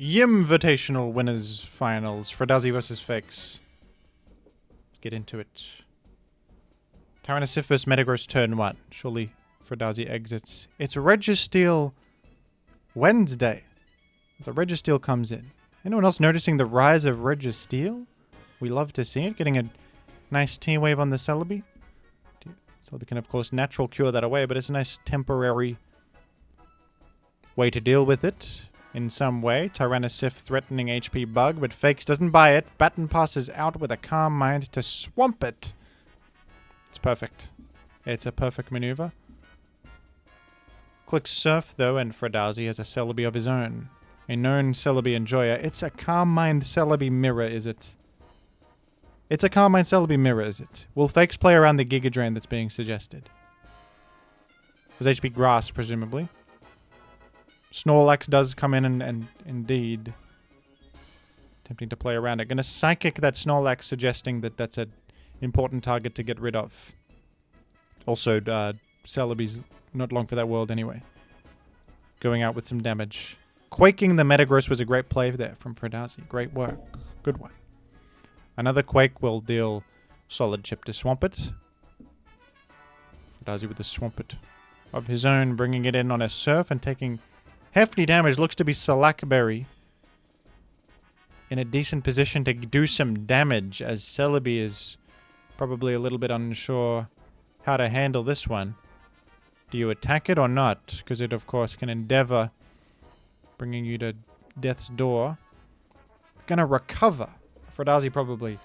Jimvitational winners finals. Fruhdazi versus Fakes. Let's get into it. Tyranitar vs Metagross turn 1. Surely Fruhdazi exits. It's Registeel Wednesday. So Registeel comes in. Anyone else noticing the rise of Registeel? We love to see it. Getting a nice T-Wave on the Celebi. Celebi can, of course, natural cure that away, but it's a nice temporary way to deal with it in some way. Tyranitar threatening HP bug, but Fakes doesn't buy it. Baton passes out with a Calm Mind to swamp it. It's perfect. It's a perfect maneuver. Clicks Surf, though, and Fruhdazi has a Celebi of his own. A known Celebi enjoyer. It's a Calm Mind Celebi mirror, is it? It's a Calm Mind Celebi mirror, is it? Will Fakes play around the Giga Drain that's being suggested? It was HP Grass, presumably. Snorlax does come in and indeed attempting to play around it. Gonna Psychic that Snorlax, suggesting that that's an important target to get rid of. Also, Celebi's not long for that world anyway. Going out with some damage. Quaking the Metagross was a great play there from Fruhdazi. Great work. Good one. Another Quake will deal solid chip to swamp it. Fruhdazi with the Swampert of his own, bringing it in on a Surf and taking hefty damage. Looks to be Slackberry in a decent position to do some damage, as Celebi is probably a little bit unsure how to handle this one. Do you attack it or not? Because it, of course, can endeavor bringing you to death's door. Gonna recover. Fruhdazi probably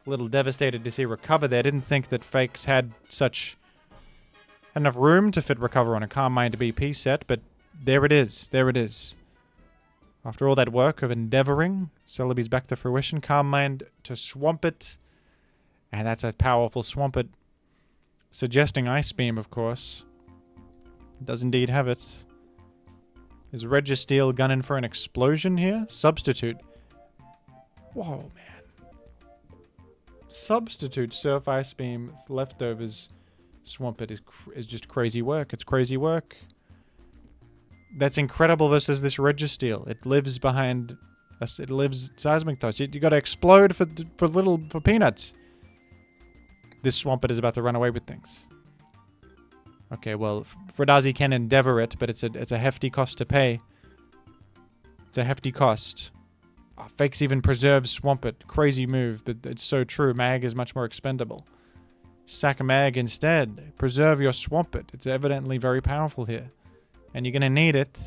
a little devastated to see recover there. Didn't think that Fakes had such enough room to fit recover on a Calm Mind BP set, but there it is. There it is. After all that work of endeavoring, Celebi's back to fruition. Calm Mind to swamp it. And that's a powerful Swampert. Suggesting Ice Beam, of course. Does indeed have it. Is Registeel gunning for an explosion here? Substitute. Whoa, man. Substitute Surf Ice Beam leftovers Swampert is just crazy work. It's crazy work. That's incredible versus this Registeel. It lives behind us. It lives Seismic Toss. You got to explode for peanuts. This Swampert is about to run away with things. Okay, well, Fruhdazi can endeavor it, but it's a hefty cost to pay. It's a hefty cost. Oh, Fakes even preserves Swampert. Crazy move, but it's so true. Mag is much more expendable. Sack Mag instead. Preserve your Swampert. It's evidently very powerful here. And you're going to need it.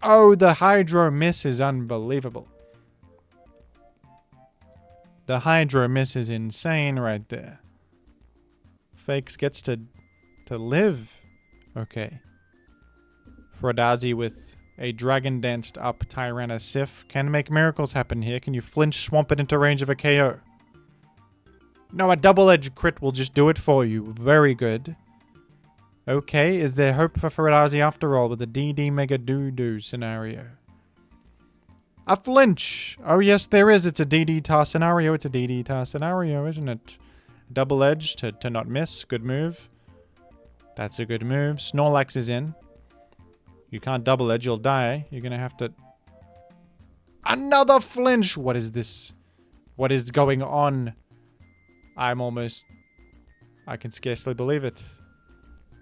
Oh, the Hydro Miss is unbelievable. The Hydro Miss is insane right there. Fakes gets to live. Okay. Fruhdazi with a Dragon Danced up Tyranitar can make miracles happen here. Can you flinch Swampert into range of a KO? No, a double-edged crit will just do it for you. Very good. Okay, is there hope for Fruhdazi after all with a DD Mega Doo-Doo scenario? A flinch! Oh yes, there is. It's a DD Tar scenario. It's a DD Tar scenario, isn't it? Double-edged to not miss. Good move. That's a good move. Snorlax is in. You can't double-edge, you'll die. You're gonna have to... Another flinch! What is this? What is going on? I can scarcely believe it.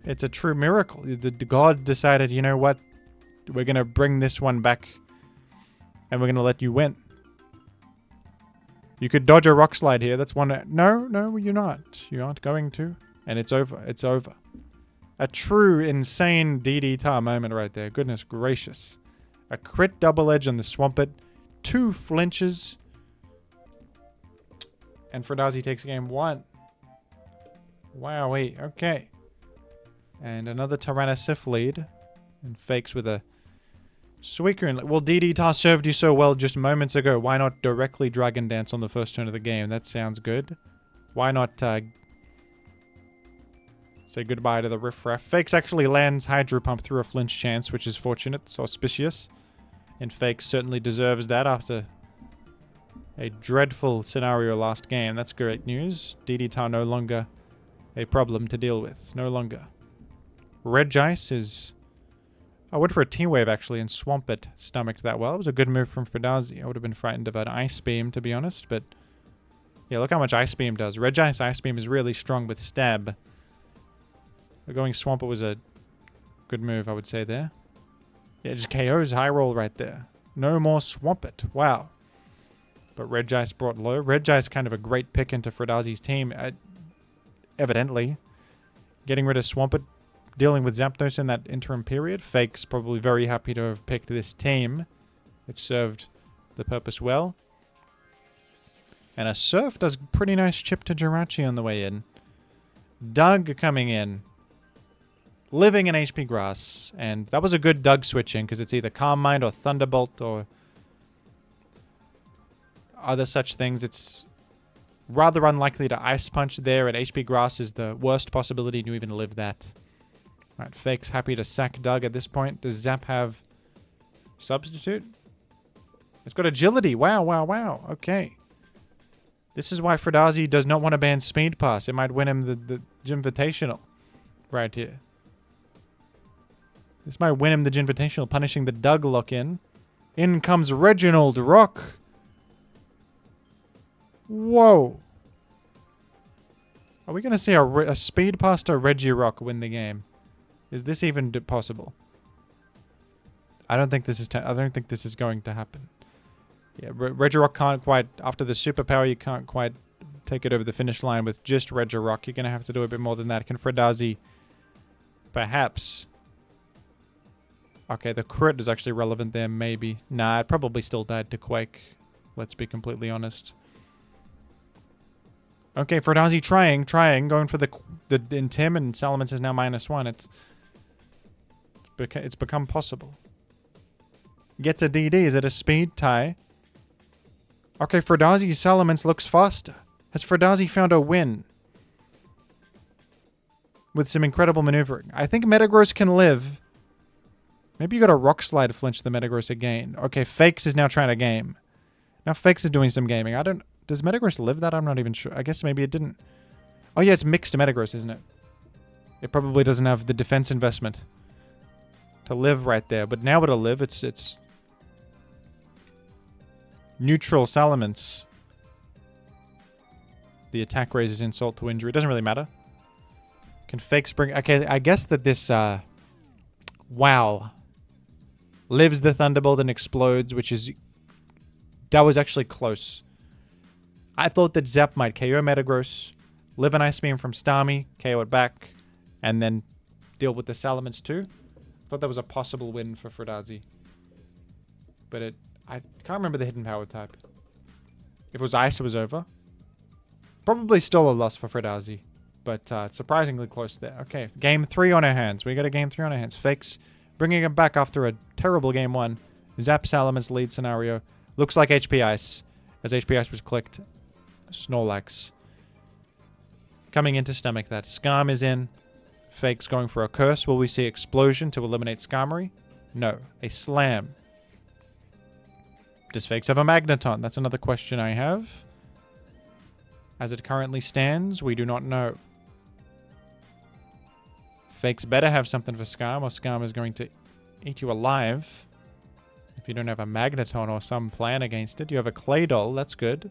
It's a true miracle. The god decided, you know what? We're gonna bring this one back. And we're gonna let you win. You could dodge a Rock Slide here. That's one... No, you're not. You aren't going to. And it's over. It's over. A true insane DD Tar moment right there. Goodness gracious. A crit double edge on the Swampert. 2 flinches. And Fruhdazi takes game 1. Wowee. Okay. And another Tyranitar lead. And Fakes with a Suicune. Well, DD Tar served you so well just moments ago. Why not directly Dragon Dance on the first turn of the game? That sounds good. Why not say goodbye to the riffraff? Fakes actually lands Hydro Pump through a flinch chance, which is fortunate. It's auspicious. And Fakes certainly deserves that after a dreadful scenario last game. That's great news. DD Tar no longer a problem to deal with. No longer. Regice is I went for a T-Wave, actually, and Swamp It stomached that well. It was a good move from Fruhdazi. I would have been frightened of an Ice Beam, to be honest, but... yeah, look how much Ice Beam does. Regice Ice Beam is really strong with Stab. Going Swamp It was a good move, I would say, there. Yeah, just KO's high roll right there. No more Swamp It. Wow. But Regice brought low. Regice kind of a great pick into Fruhdazi's team, evidently. Getting rid of Swamp It, dealing with Zapdos in that interim period. Fake's probably very happy to have picked this team. It served the purpose well. And a Surf does pretty nice chip to Jirachi on the way in. Doug coming in. Living in HP Grass. And that was a good Doug switching, because it's either Calm Mind or Thunderbolt or other such things. It's rather unlikely to Ice Punch there, and HP Grass is the worst possibility to even live that. Alright, Fake's happy to sack Doug at this point. Does Zap have Substitute? It's got Agility. Wow, wow, wow. Okay. This is why Fruhdazi does not want to ban Speed Pass. It might win him the Jimvitational right here. This might win him the Jimvitational, punishing the Doug lock-in. In comes Reginald Rock. Whoa. Are we going to see a Speed Pass to Regirock win the game? Is this even possible? I don't think this is going to happen. Yeah, Regirock can't quite, after the superpower, you can't quite take it over the finish line with just Regirock. You're going to have to do a bit more than that. Can Fruhdazi perhaps? Okay, the crit is actually relevant there, maybe. Nah, it probably still died to Quake. Let's be completely honest. Okay, Fruhdazi trying, going for the Intim, and Salamence is now -1. It's become possible. Gets a DD. Is it a speed tie? Okay, Fruhdazi's Salamence looks faster. Has Fruhdazi found a win? With some incredible maneuvering. I think Metagross can live. Maybe you got a Rock Slide flinch the Metagross again. Okay, Fakes is now trying to game. Now Fakes is doing some gaming. Does Metagross live that? I'm not even sure. I guess maybe it didn't. Oh yeah, it's mixed Metagross, isn't it? It probably doesn't have the defense investment to live right there. But now it'll live. It's neutral Salamence. The attack raises insult to injury. It doesn't really matter. Can Fakes bring... Okay, I guess that this... wow. Lives the Thunderbolt and explodes, which is... That was actually close. I thought that Zap might KO Metagross, live an Ice Beam from Starmie, KO it back, and then deal with the Salamence too. I thought that was a possible win for Fruhdazi. But I can't remember the hidden power type. If it was Ice, it was over. Probably still a loss for Fruhdazi, but it's surprisingly close there. Okay, game 3 on our hands. We got a game 3 on our hands. Fakes bringing it back after a terrible game 1. Zap Salamence lead scenario. Looks like HP Ice, as HP Ice was clicked. Snorlax coming in to stomach that. Skarm is in. Fake's going for a curse. Will we see Explosion to eliminate Skarmory? No. A Slam. Does Fakes have a Magneton? That's another question I have. As it currently stands, we do not know. Fakes better have something for Skarm, or Skarm is going to eat you alive. If you don't have a Magneton or some plan against it. You have a Claydol. That's good.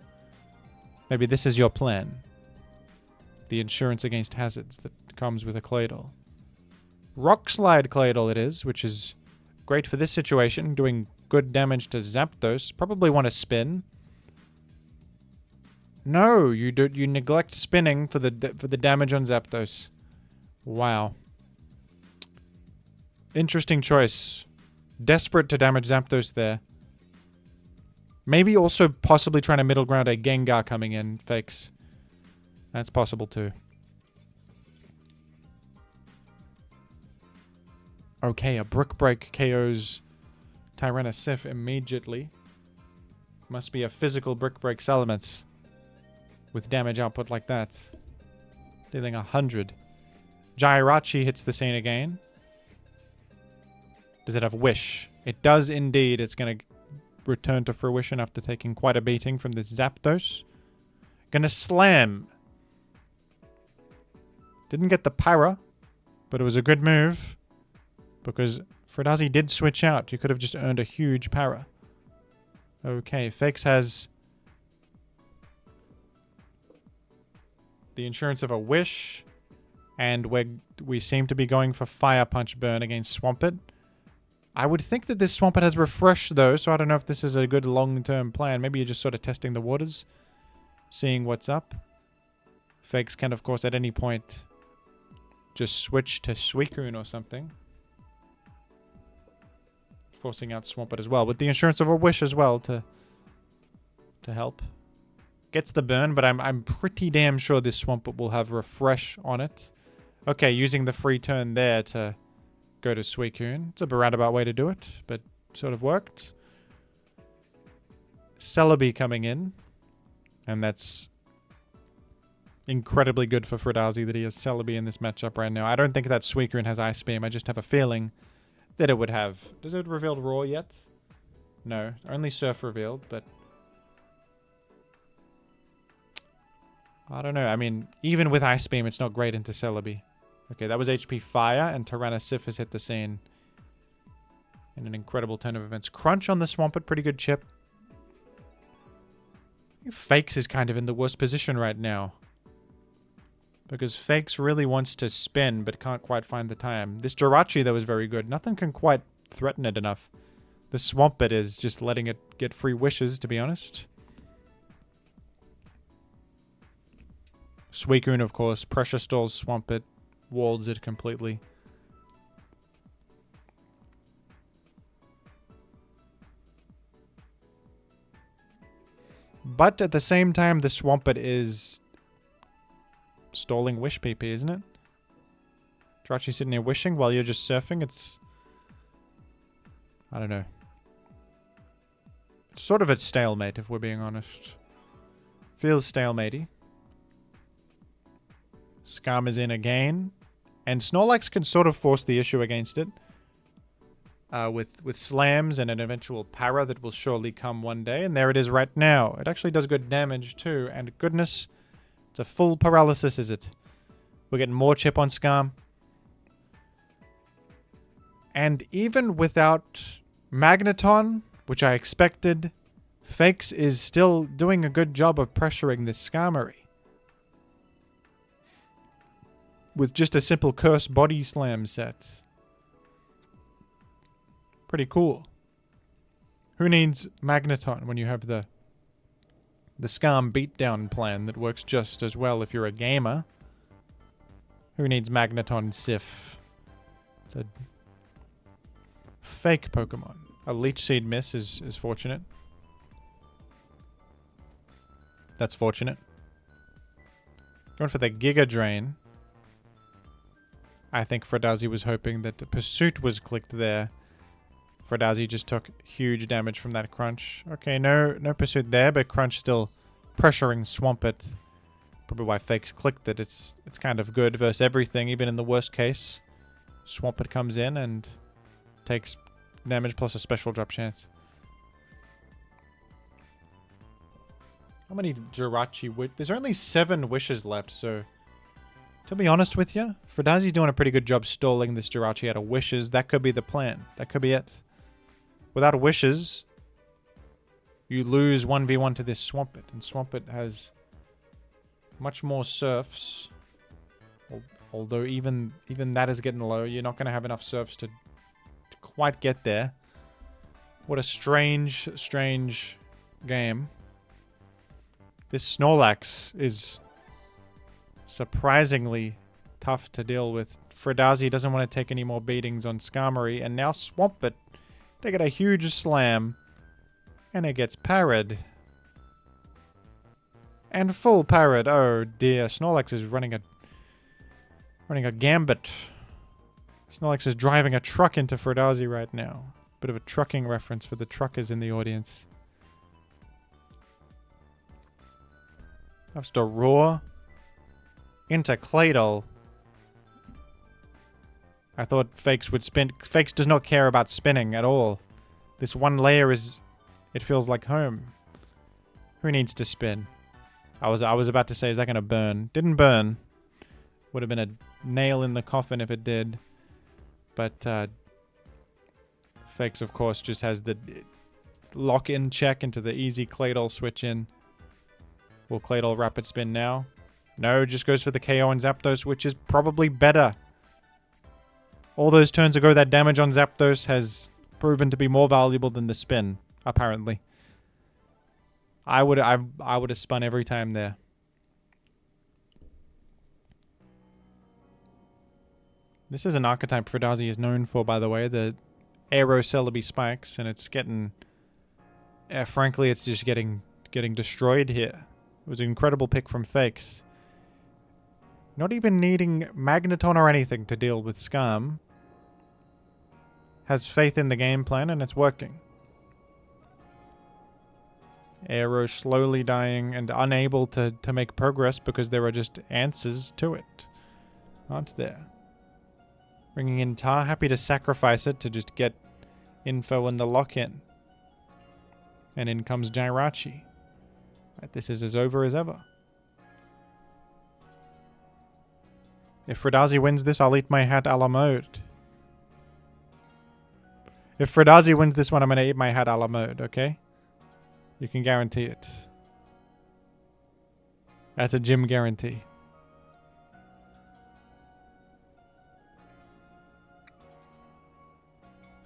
Maybe this is your plan. The insurance against hazards that comes with a Claydol. Rock Slide Claydol it is, which is great for this situation, doing good damage to Zapdos. Probably want to spin. No, you neglect spinning for the damage on Zapdos. Wow. Interesting choice. Desperate to damage Zapdos there. Maybe also possibly trying to middle ground a Gengar coming in. Fakes. That's possible too. Okay, a Brick Break KOs Tyranitar immediately. Must be a physical Brick Break Salamence with damage output like that. Dealing 100. Jirachi hits the scene again. Does it have Wish? It does indeed. It's going to return to fruition after taking quite a beating from this Zapdos. Gonna Slam. Didn't get the Para, but it was a good move because Fruhdazi did switch out. You could have just earned a huge para. Okay, Fakes has the insurance of a Wish, and we seem to be going for Fire Punch Burn against Swampert. I would think that this Swampert has Refresh, though, so I don't know if this is a good long-term plan. Maybe you're just sort of testing the waters, seeing what's up. Fakes can, of course, at any point just switch to Suicune or something, forcing out Swampert as well, with the insurance of a Wish as well to help. Gets the burn, but I'm pretty damn sure this Swampert will have Refresh on it. Okay, using the free turn there to go to Suicune. It's a roundabout way to do it, but sort of worked. Celebi coming in, and that's incredibly good for Fruhdazi that he has Celebi in this matchup right now. I don't think that Suicune has Ice Beam. I just have a feeling that it would have. Does it reveal Roar yet? No, only Surf revealed, but I don't know. I mean, even with Ice Beam, it's not great into Celebi. Okay, that was HP Fire, and Tyrannosif has hit the scene in an incredible turn of events. Crunch on the Swampert, pretty good chip. Fakes is kind of in the worst position right now, because Fakes really wants to spin, but can't quite find the time. This Jirachi, though, is very good. Nothing can quite threaten it enough. The Swampert is just letting it get free wishes, to be honest. Suicune, of course, pressure stalls Swampert, walls it completely. But at the same time, the Swampert is stalling Wish PP, isn't it? Jirachi sitting here wishing while you're just surfing. It's, I don't know. It's sort of a stalemate, if we're being honest. Feels stalematey. Skarm is in again. And Snorlax can sort of force the issue against it. With slams and an eventual para that will surely come one day. And there it is right now. It actually does good damage too. And goodness, it's a full paralysis, is it? We're getting more chip on Skarm. And even without Magneton, which I expected, Fakes is still doing a good job of pressuring this Skarmory. With just a simple Curse Body Slam set. Pretty cool. Who needs Magneton when you have the Skarm beatdown plan that works just as well if you're a gamer? Who needs Magneton Sif? It's a fake Pokemon. A Leech Seed miss is fortunate. That's fortunate. Going for the Giga Drain. I think Fruhdazi was hoping that the Pursuit was clicked there. Fruhdazi just took huge damage from that Crunch. Okay, no Pursuit there, but Crunch still pressuring Swampert. Probably why Fakes clicked it. It's kind of good versus everything, even in the worst case. Swampert comes in and takes damage plus a special drop chance. How many Jirachi There's only 7 wishes left, so to be honest with you, Fruhdazi's doing a pretty good job stalling this Jirachi out of wishes. That could be the plan. That could be it. Without wishes, you lose 1v1 to this Swampert. And Swampert has much more surfs. Although even that is getting low. You're not going to have enough surfs to quite get there. What a strange game. This Snorlax is surprisingly tough to deal with. Fruhdazi doesn't want to take any more beatings on Skarmory, and now Swampert taking a huge slam, and it gets parried. And full parried. Oh dear, Snorlax is running a gambit. Snorlax is driving a truck into Fruhdazi right now. Bit of a trucking reference for the truckers in the audience. That's to Roar into Claydol. I thought Fakes would spin. Fakes does not care about spinning at all. This one layer is, it feels like home. Who needs to spin? I was about to say, is that going to burn? Didn't burn. Would have been a nail in the coffin if it did. But Fakes, of course, just has the lock-in check into the easy Claydol switch in. Will Claydol Rapid Spin now? No, just goes for the KO on Zapdos, which is probably better. All those turns ago, that damage on Zapdos has proven to be more valuable than the spin, apparently. I would have spun every time there. This is an archetype Fruhdazi is known for, by the way, the Aero Celebi spikes, and it's getting... frankly, it's just getting destroyed here. It was an incredible pick from Fakes. Not even needing Magneton or anything to deal with Skarm. Has faith in the game plan, and it's working. Aero slowly dying and unable to make progress because there are just answers to it. Aren't there? Bringing in Tar, happy to sacrifice it to just get info in the lock-in. And in comes Jirachi. Right, this is as over as ever. If Fruhdazi wins this, I'll eat my hat a la mode. If Fruhdazi wins this one, I'm going to eat my hat a la mode, okay? You can guarantee it. That's a gym guarantee.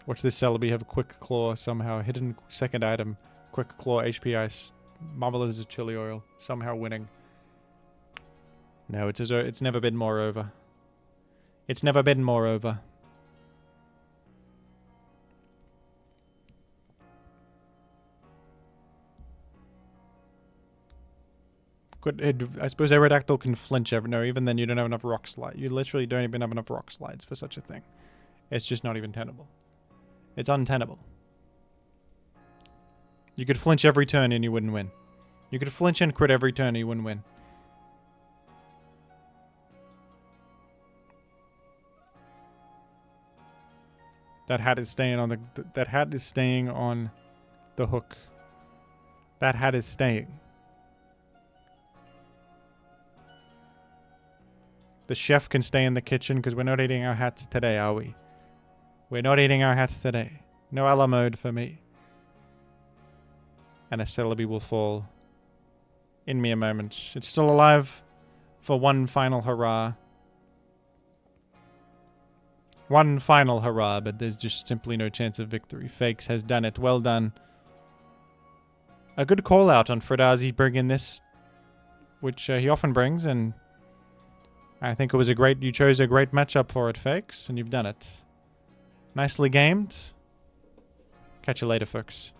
Watch this Celebi have a Quick Claw somehow. Hidden second item. Quick Claw, HP Ice. Marvelous as Chili Oil. Somehow winning. No, it's never been more over. It's never been more over. I suppose Aerodactyl can flinch every... No, even then you don't have enough Rock Slide. You literally don't even have enough Rock Slides for such a thing. It's just not even tenable. It's untenable. You could flinch every turn and you wouldn't win. You could flinch and crit every turn and you wouldn't win. That hat is staying on the... That hat is staying on the hook. That hat is staying. The chef can stay in the kitchen because we're not eating our hats today, are we? We're not eating our hats today. No a la mode for me. And a Celebi will fall in mere moments. It's still alive for one final hurrah. One final hurrah, but there's just simply no chance of victory. Fakes has done it. Well done. A good call out on Fruhdazi bringing this, which he often brings, and I think it was you chose a great matchup for it, Fakes, and you've done it. Nicely gamed. Catch you later, folks.